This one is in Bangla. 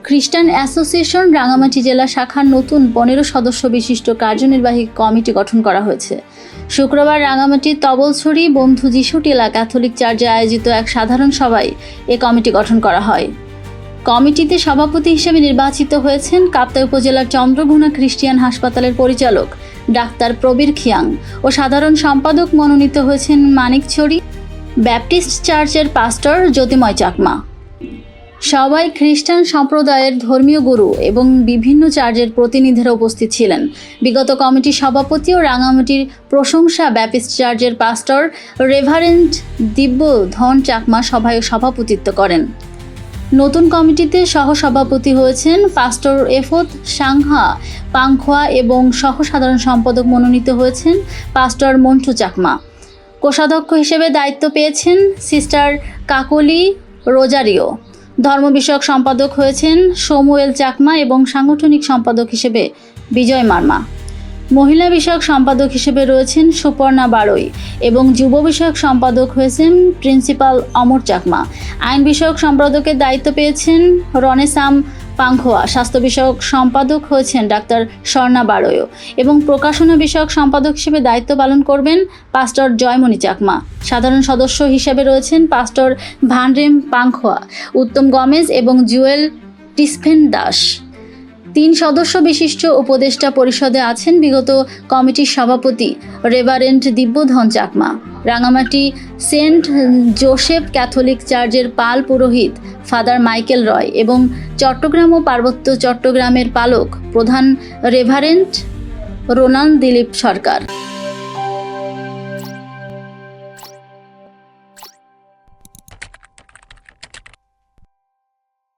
খ্রিস্টান অ্যাসোসিয়েশন রাঙামাটি জেলা শাখার নতুন 15 সদস্য বিশিষ্ট কার্যনির্বাহী কমিটি গঠন করা হয়েছে। শুক্রবার রাঙামাটির তবলছড়ি বন্ধু যিশু টিলা ক্যাথলিক চার্চে আয়োজিত এক সাধারণ সভায় এ কমিটি গঠন করা হয়। কমিটিতে সভাপতি হিসেবে নির্বাচিত হয়েছেন কাপ্তাই উপজেলার চন্দ্রঘোনা খ্রিস্টিয়ান হাসপাতালের পরিচালক ডাক্তার প্রবীর খিয়াং ও সাধারণ সম্পাদক মনোনীত হয়েছেন মানিকছড়ি ব্যাপটিস্ট চার্চের পাস্টর জ্যোতিময় চাকমা। সবাই খ্রিস্টান সম্প্রদায়ের ধর্মীয় গুরু এবং বিভিন্ন চার্চের প্রতিনিধিরা উপস্থিত ছিলেন। বিগত কমিটির সভাপতি ও রাঙামাটির প্রশংসা ব্যাপটিস্ট চার্চের পাস্টর রেভারেন্ড দিব্য ধন চাকমা সভায় সভাপতিত্ব করেন। নতুন কমিটিতে সহসভাপতি হয়েছেন পাস্টর এফত সাংহা পাংখোয়া এবং সহসাধারণ সম্পাদক মনোনীত হয়েছেন পাস্টর মন্টু চাকমা। কোষাধ্যক্ষ হিসেবে দায়িত্ব পেয়েছেন সিস্টার কাকলি রোজারিও। ধর্ম বিষয়ক সম্পাদক হয়েছেন সমুয়েল চাকমা এবং সাংগঠনিক সম্পাদক হিসেবে বিজয় মার্মা। মহিলা বিষয়ক সম্পাদক হিসেবে রয়েছেন সুপর্ণা বাড়ই এবং যুব বিষয়ক সম্পাদক হয়েছেন প্রিন্সিপাল অমর চাকমা। আইন বিষয়ক সম্পাদকের দায়িত্ব পেয়েছেন রনেসাম পাংখোয়া। স্বাস্থ্য বিষয়ক সম্পাদক হয়েছেন ডাক্তার স্বর্ণা বাড়ই এবং প্রকাশনা বিষয়ক সম্পাদক হিসেবে দায়িত্ব পালন করবেন পাস্টর জয়মণি চাকমা। সাধারণ সদস্য হিসেবে রয়েছেন পাস্টর ভানরেম পাংখোয়া, উত্তম গমেজ এবং জুয়েল টিসফেন দাস। 3 সদস্য বিশিষ্ট উপদেষ্টা পরিষদে আছেন বিগত কমিটির সভাপতি reverend Dibyadhan Chakma, Rangamati saint Joseph Catholic চার্চের পাল পুরোহিত ফাদার মাইকেল রয় এবং চট্টগ্রাম ও পার্বত্য চট্টগ্রামের পালক প্রধান রেভারেন্ড রোনাল্ড দিলীপ সরকার।